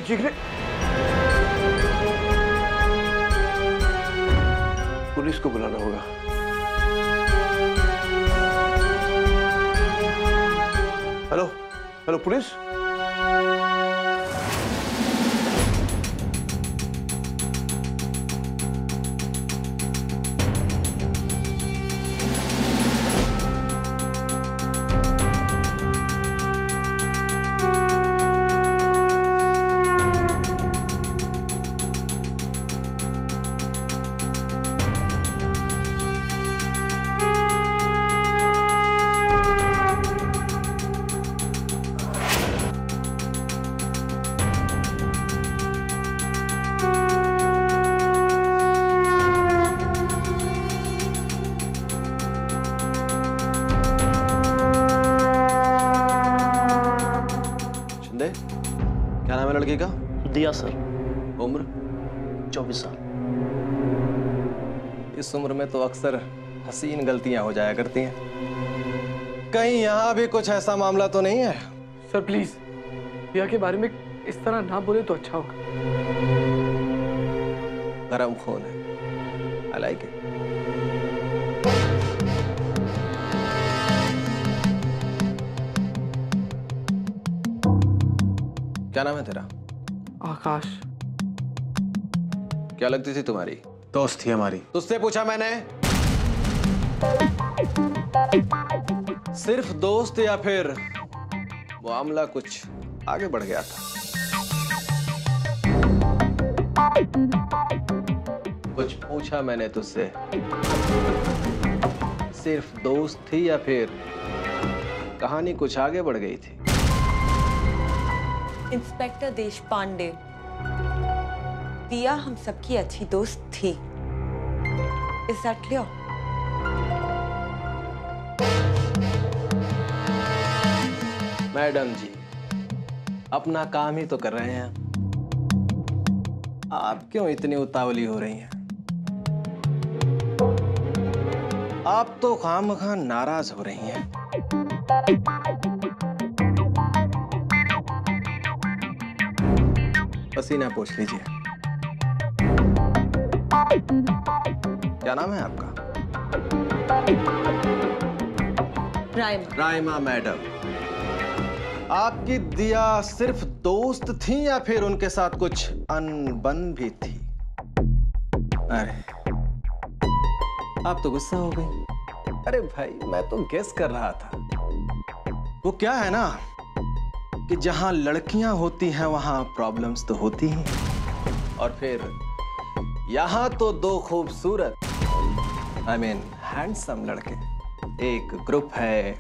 चीख रहे? पुलिस को बुलाना होगा। Hello hello police. क्या नाम है लड़की का? दिया सर। उम्र? 24 साल। इस उम्र में तो अक्सर हसीन गलतियां हो जाया करती हैं। कहीं यहाँ भी कुछ ऐसा मामला तो नहीं है? सर प्लीज दिया के बारे में इस तरह ना बोले तो अच्छा होगा। गरम खून है। I like it. क्या नाम है तेरा? आकाश। क्या लगती थी तुम्हारी? दोस्त थी हमारी। तुझसे पूछा मैंने। सिर्फ दोस्त या फिर मामला कुछ आगे बढ़ गया था? कुछ पूछा मैंने तुझसे। सिर्फ दोस्त थी या फिर कहानी कुछ आगे बढ़ गई थी? इंस्पेक्टर देशपांडे, दिया हम सबकी अच्छी दोस्त थी। Is that clear? मैडम जी, अपना काम ही तो कर रहे हैं। आप क्यों इतनी उतावली हो रही हैं? आप तो खामखा नाराज हो रही हैं। पसीना पोंछ लीजिए। क्या नाम है आपका? राइमा। राइमा मैडम, आपकी दिया सिर्फ दोस्त थी या फिर उनके साथ कुछ अनबन भी थी? अरे आप तो गुस्सा हो गई। अरे भाई, मैं तो गेस कर रहा था। वो क्या है ना कि जहां लड़कियां होती हैं वहां प्रॉब्लम्स तो होती ही, और फिर यहां तो दो खूबसूरत I mean हैंडसम लड़के, एक ग्रुप है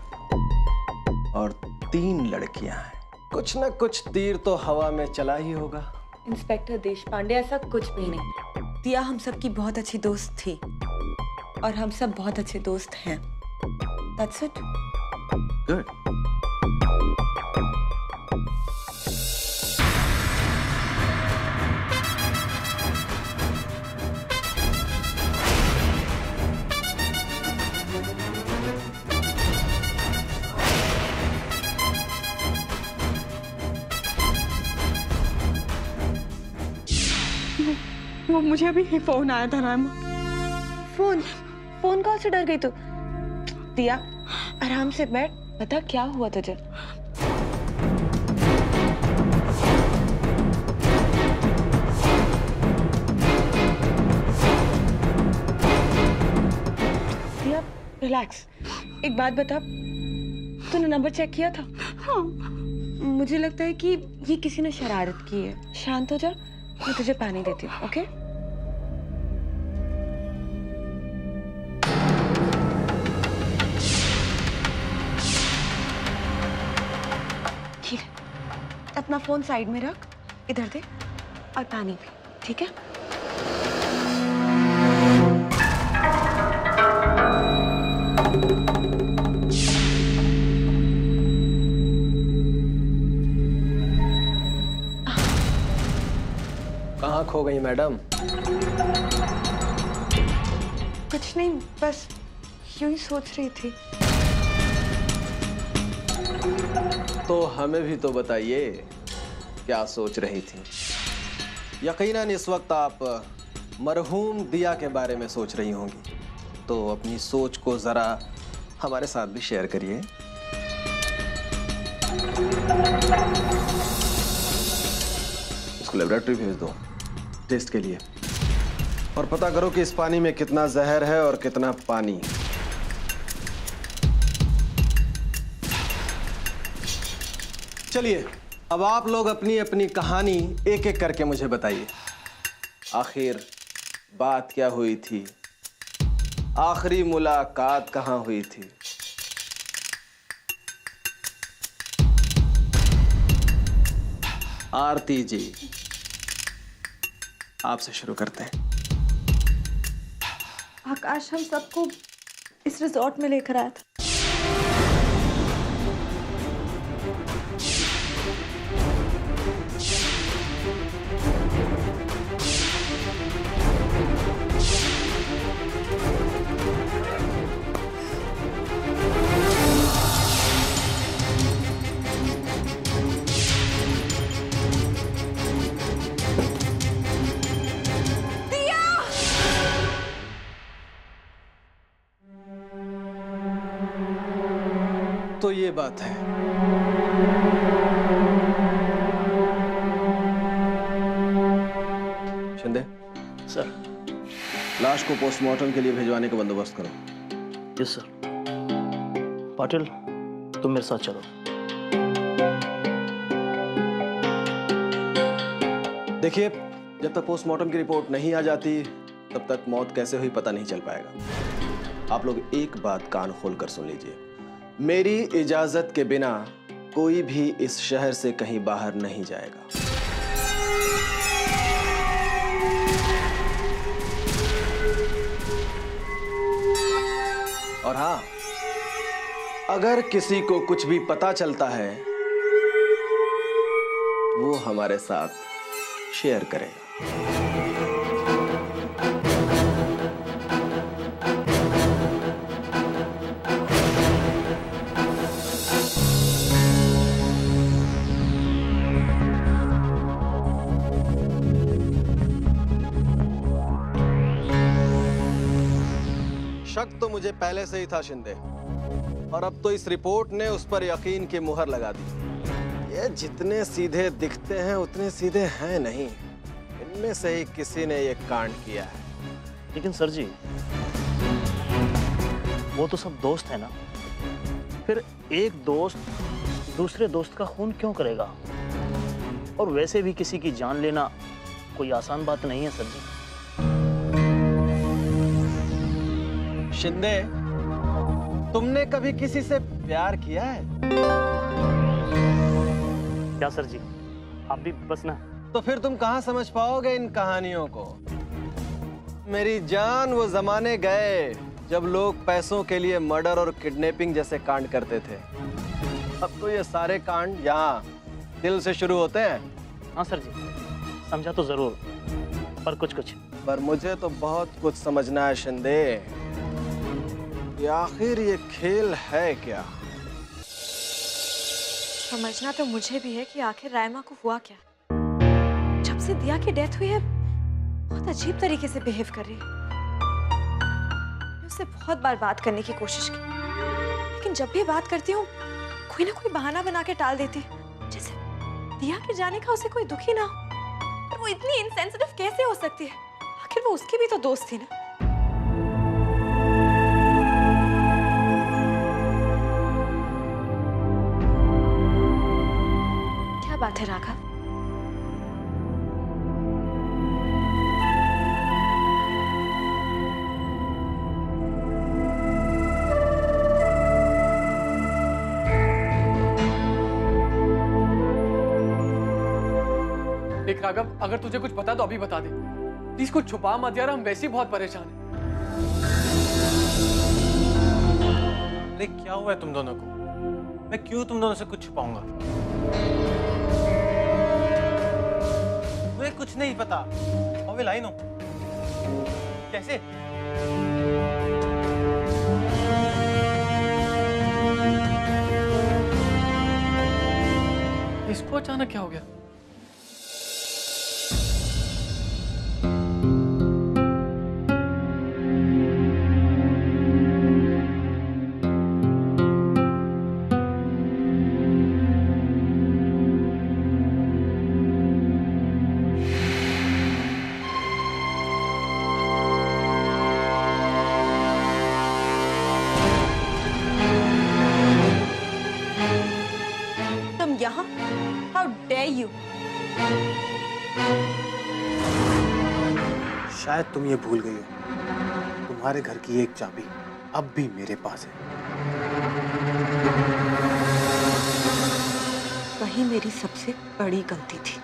और 3 लड़कियां हैं। कुछ ना कुछ तीर तो हवा में चला ही होगा। इंस्पेक्टर देशपांडे, ऐसा कुछ भी नहीं। दिया हम सबकी बहुत अच्छी दोस्त थी और हम सब बहुत अच्छे दोस्त हैं। That's it. गुड। वो मुझे अभी फोन आया था राइमा। फोन कहाँ से डर गई तू? दिया आराम से बैठ, बता क्या हुआ तुझे? दिया रिलैक्स। एक बात बता, तूने नंबर चेक किया था? हाँ। मुझे लगता है कि ये किसी ने शरारत की है। शांत हो जा, मैं तुझे पानी देती हूँ। ओके? ठीक है, अपना फोन साइड में रख, इधर दे, और पानी पी, ठीक है? कहाँ खो गई मैडम? कुछ नहीं, बस यूं ही सोच रही थी। तो हमें भी तो बताइए, क्या सोच रही थी। यकीनन इस वक्त आप मरहूम दिया के बारे में सोच रही होंगी, तो अपनी सोच को जरा हमारे साथ भी शेयर करिए। उसको लेबोरेटरी भेज दो टेस्ट के लिए, और पता करो कि इस पानी में कितना जहर है और कितना पानी। चलिए, अब आप लोग अपनी अपनी कहानी एक एक करके मुझे बताइए। आखिर बात क्या हुई थी? आखिरी मुलाकात कहाँ हुई थी? आरती जी, आपसे शुरू करते हैं। आकाश हम सबको इस रिजॉर्ट में लेकर आया था। तो ये बात है। शिंदे सर। लाश को पोस्टमार्टम के लिए भिजवाने का बंदोबस्त करो। Yes sir. पाटिल, तुम मेरे साथ चलो। देखिए, जब तक पोस्टमार्टम की रिपोर्ट नहीं आ जाती तब तक मौत कैसे हुई पता नहीं चल पाएगा। आप लोग एक बात कान खोलकर सुन लीजिए, मेरी इजाजत के बिना कोई भी इस शहर से कहीं बाहर नहीं जाएगा। और हाँ, अगर किसी को कुछ भी पता चलता है वो हमारे साथ शेयर करेगा। शक तो मुझे पहले से ही था शिंदे, और अब तो इस रिपोर्ट ने उस पर यकीन की मुहर लगा दी। ये जितने सीधे दिखते हैं उतने सीधे हैं नहीं। इनमें से ही किसी ने ये कांड किया है। लेकिन सर जी, वो तो सब दोस्त है ना, फिर एक दोस्त दूसरे दोस्त का खून क्यों करेगा? और वैसे भी किसी की जान लेना कोई आसान बात नहीं है सर जी। शिंदे, तुमने कभी किसी से प्यार किया है? क्या सर जी, आप भी बस ना। तो फिर तुम कहां समझ पाओगे इन कहानियों को? मेरी जान, वो जमाने गए जब लोग पैसों के लिए मर्डर और किडनैपिंग जैसे कांड करते थे। अब तो ये सारे कांड यहाँ दिल से शुरू होते हैं। हाँ सर जी, समझा तो जरूर, पर कुछ कुछ। पर मुझे तो बहुत कुछ समझना है शिंदे। ये आखिर ये खेल है क्या? समझना तो मुझे भी है कि आखिर रायमा को हुआ क्या। जब से दिया की डेथ हुई है, बहुत अजीब तरीके से बिहेव कर रही है। मैंने उससे बहुत बार बात करने की कोशिश की, लेकिन जब भी बात करती हूँ कोई ना कोई बहाना बना के टाल देती है, जैसे दिया के जाने का उसे कोई दुख ही ना हो। पर वो इतनी इनसेंसिटिव कैसे हो सकती है? आखिर वो उसकी भी तो दोस्त थी ना। क्या बात है राघव? देख राघव, अगर तुझे कुछ पता तो अभी बता दे प्लीज। कुछ छुपा मत यार, हम वैसे ही बहुत परेशान हैं। अरे क्या हुआ है तुम दोनों को? मैं क्यों तुम दोनों से कुछ छुपाऊंगा? मुझे कुछ नहीं पता। How will I know? कैसे? इसको अचानक क्या हो गया? शायद तुम ये भूल गई हो, तुम्हारे घर की एक चाबी अब भी मेरे पास है। वही मेरी सबसे बड़ी गलती थी।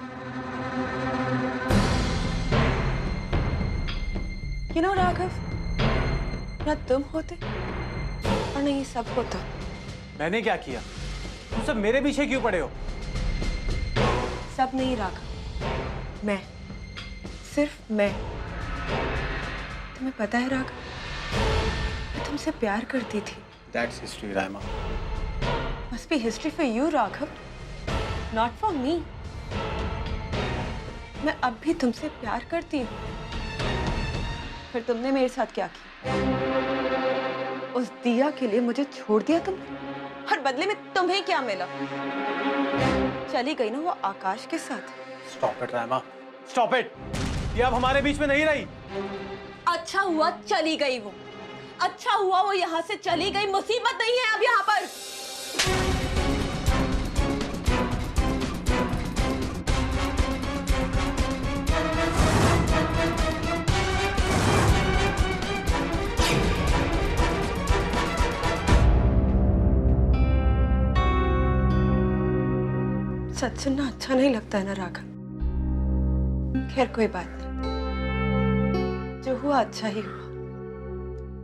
राघव, ना तुम होते और न ये सब होता। मैंने क्या किया? तुम सब मेरे पीछे क्यों पड़े हो? सब नहीं राघव, मैं, सिर्फ मैं। तुम्हें पता है राघव, मैं तुमसे प्यार करती थी। That's history, Raima. Must be history for you, Raghav, not for me। मैं अब भी तुमसे प्यार करती हूँ। फिर तुमने मेरे साथ क्या किया? उस दिया के लिए मुझे छोड़ दिया तुमने, और बदले में तुम्हें क्या मिला? चली गई ना वो आकाश के साथ। Stop it, Raima. Stop it। ये अब हमारे बीच में नहीं रही। अच्छा हुआ चली गई वो, अच्छा हुआ वो यहाँ से चली गई। मुसीबत नहीं है अब यहाँ पर। सच सुनना अच्छा नहीं लगता है ना राघव? खैर कोई बात नहीं, जो हुआ अच्छा ही हुआ।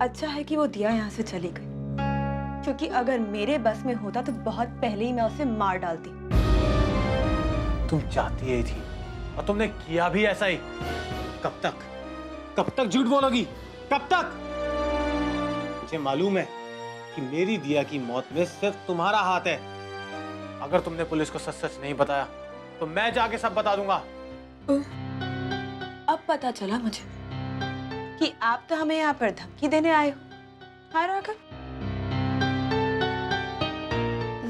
अच्छा है कि वो दिया यहाँ से चली गई, क्योंकि अगर मेरे बस में होता तो बहुत पहले ही मैं उसे मार डालती। तुम चाहती ही थी और तुमने किया भी ऐसा ही। कब तक झूठ बोलोगी? कब तक? मुझे मालूम है कि मेरी दिया की मौत में सिर्फ तुम्हारा हाथ है। अगर तुमने पुलिस को सच सच नहीं बताया तो मैं जाके सब बता दूंगा। अब पता चला मुझे कि आप तो हमें यहाँ पर धमकी देने आए हो। हाँ राघव,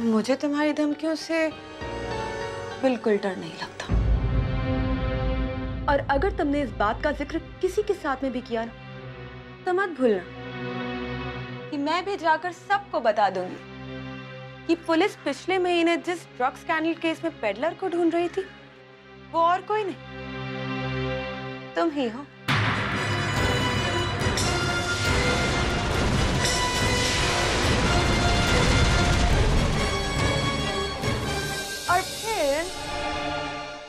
मुझे तुम्हारी धमकियों से बिल्कुल डर नहीं लगता। और अगर तुमने इस बात का जिक्र किसी के साथ में भी किया ना, तो मत भूलना कि मैं भी जाकर सबको बता दूंगी कि पुलिस पिछले महीने जिस ड्रग स्कैंडल केस में पेडलर को ढूंढ रही थी, वो और कोई नहीं, तुम ही हो।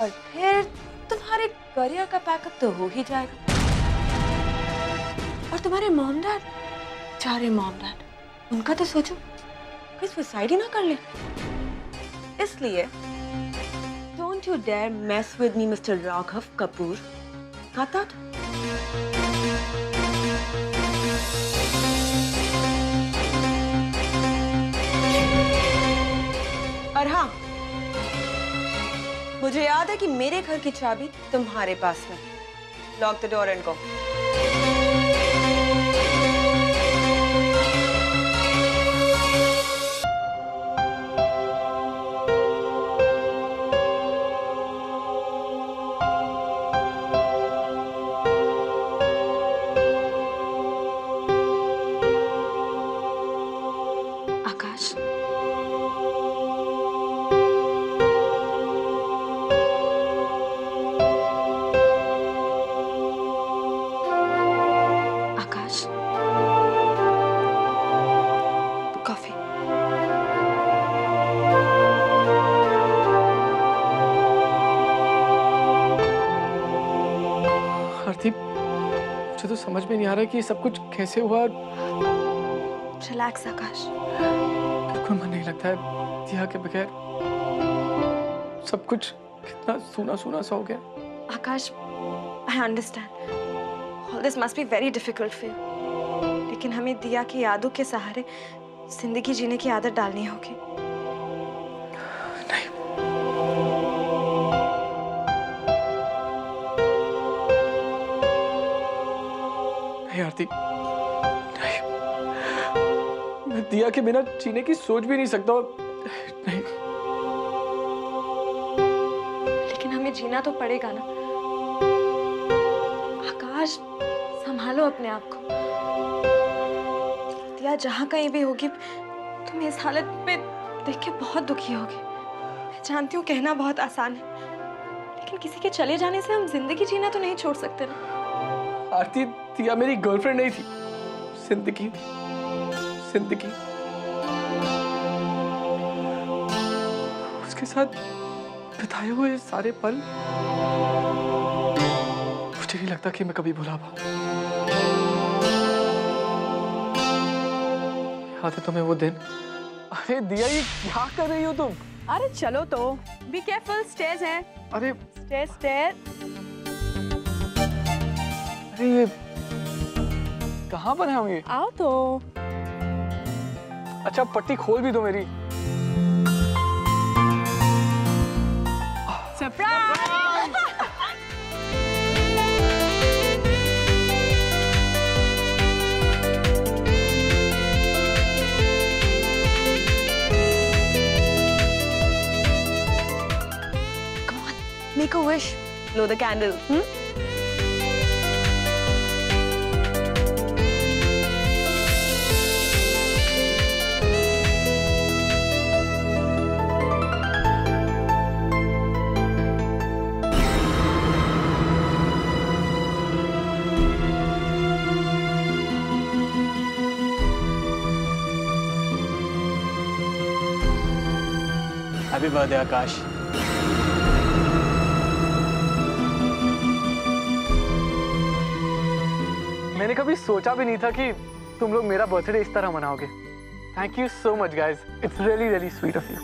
और फिर तुम्हारे करियर का पैकअप तो हो ही जाएगा। और तुम्हारे मॉम डैड, चारे मॉम डैड, उनका तो सोचो, कोई सुसाइड ही ना कर ले। इसलिए don't you dare mess with me mister Raghav Kapoor. Got that? और हाँ, मुझे याद है कि मेरे घर की चाबी तुम्हारे पास में। Lock the door and go. Akash, coffee. Aarti, मुझे तो समझ में नहीं आ रहा कि ये सब कुछ कैसे हुआ। रिलैक्स आकाश। बिल्कुल मन नहीं लगता है दिया के बगैर। सब कुछ कितना सूना सूना सा हो गया। आकाश, I understand. All this must be very difficult for you. लेकिन हमें दिया की यादों के सहारे जिंदगी जीने की आदत डालनी होगी। नहीं, नहीं आरती, नहीं। मैं दिया के बिना जीने की सोच भी नहीं सकता। नहीं। लेकिन हमें जीना तो पड़ेगा ना। आकाश, संभालो अपने आप को। दिया जहाँ कहीं भी होगी, तुम इस हालत में देख के बहुत दुखी होगी। मैं जानती हूँ कहना बहुत आसान है, लेकिन किसी के चले जाने से हम जिंदगी जीना तो नहीं छोड़ सकते ना। आरती, दिया मेरी गर्लफ्रेंड नहीं थी, जिंदगी थी, जिंदगी। उसके साथ बिताए हुए सारे पल मुझे नहीं लगता कि मैं कभी भुला पाऊं। याद है तुम्हें वो दिन? अरे दिया, ये क्या कर रही हो तुम? अरे चलो तो, बी केयरफुल, स्टेयर्स हैं। अरे स्टेयर्स, स्टेयर। अरे ये कहाँ पर है हम ये? आओ तो। अच्छा पट्टी खोल भी दो मेरी। Surprise! Come on, make a wish. Blow the candle. Happy birthday Akash. मैंने कभी सोचा भी नहीं था कि तुम लोग मेरा बर्थडे इस तरह मनाओगे। Thank you so much guys, it's really really sweet of you.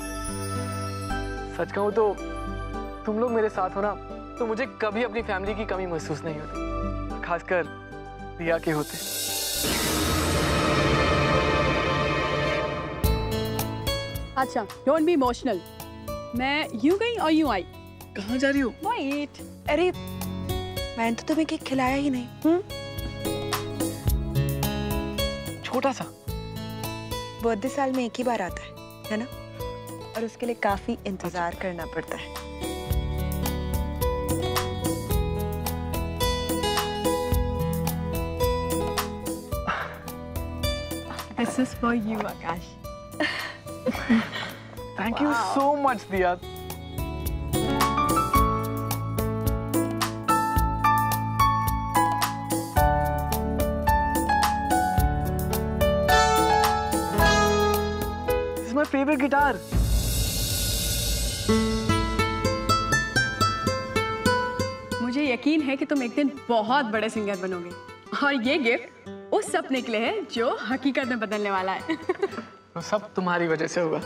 सच कहूँ तो तुम लोग मेरे साथ हो ना, तो मुझे कभी अपनी फैमिली की कमी महसूस नहीं होती, खासकर दिया के होते। अच्छा, डोंट बी इमोशनल। मैं यूं गई और यूं आई। कहाँ जा रही हो? वेट। अरे मैंने तो तुम्हें केक खिलाया ही नहीं। छोटा सा। बर्थडे साल में एक ही बार आता है ना? और उसके लिए काफी इंतजार करना पड़ता है। This is for you, Akash. Thank you so much दिया। This is my favorite guitar. मुझे यकीन है कि तुम एक दिन बहुत बड़े सिंगर बनोगे, और ये गिफ्ट उस सपने के लिए है जो हकीकत में बदलने वाला है। वो सब तुम्हारी वजह से होगा।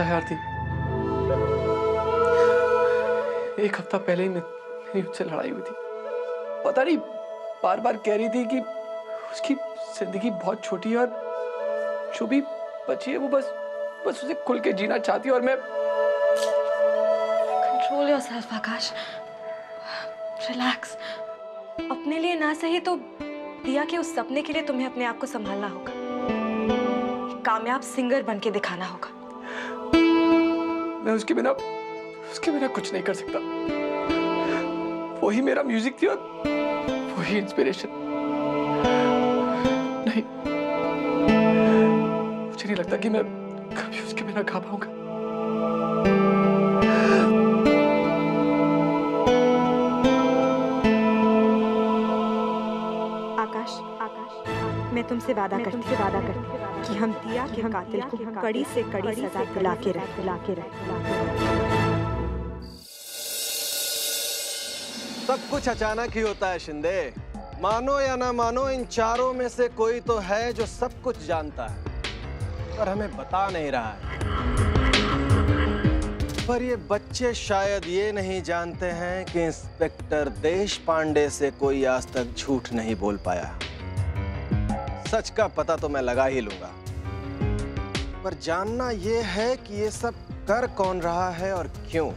आरती, एक हफ्ता पहले ही मेरी उससे लड़ाई हुई थी। पता नहीं, बार बार कह रही थी कि उसकी जिंदगी बहुत छोटी है और जो भी बची है वो बस उसे खुल के जीना चाहती है। और मैं कंट्रोल योरसेल्फ आकाश, रिलैक्स। अपने लिए ना सही तो दिया के उस सपने के लिए तुम्हें अपने आप को संभालना होगा, कामयाब सिंगर बन के दिखाना होगा। मैं उसके बिना कुछ नहीं कर सकता। वही मेरा म्यूजिक थी और वही इंस्पिरेशन। नहीं, मुझे नहीं लगता कि मैं कभी उसके बिना गा पाऊंगा। आकाश, मैं तुमसे वादा करती हूँ कि हम दिया के कातिल को कड़ी से कड़ी सजा दिला के रहे। सब कुछ अचानक ही होता है शिंदे। मानो या ना मानो, इन चारों में से कोई तो है जो सब कुछ जानता है पर हमें बता नहीं रहा है। पर ये बच्चे शायद ये नहीं जानते हैं कि इंस्पेक्टर देश पांडे से कोई आज तक झूठ नहीं बोल पाया। सच का पता तो मैं लगा ही लूंगा, पर जानना ये है कि ये सब कर कौन रहा है और क्यों।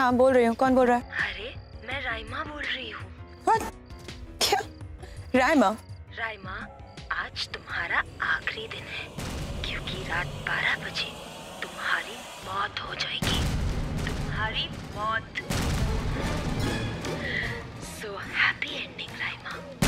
हाँ बोल रही हूँ, कौन बोल रहा है? अरे मैं राइमा बोल रही हूँ। What? क्या? राइमा? राइमा, आज तुम्हारा आखिरी दिन है, क्योंकि रात 12 बजे तुम्हारी मौत हो जाएगी, तुम्हारी मौत। So happy ending, Raima.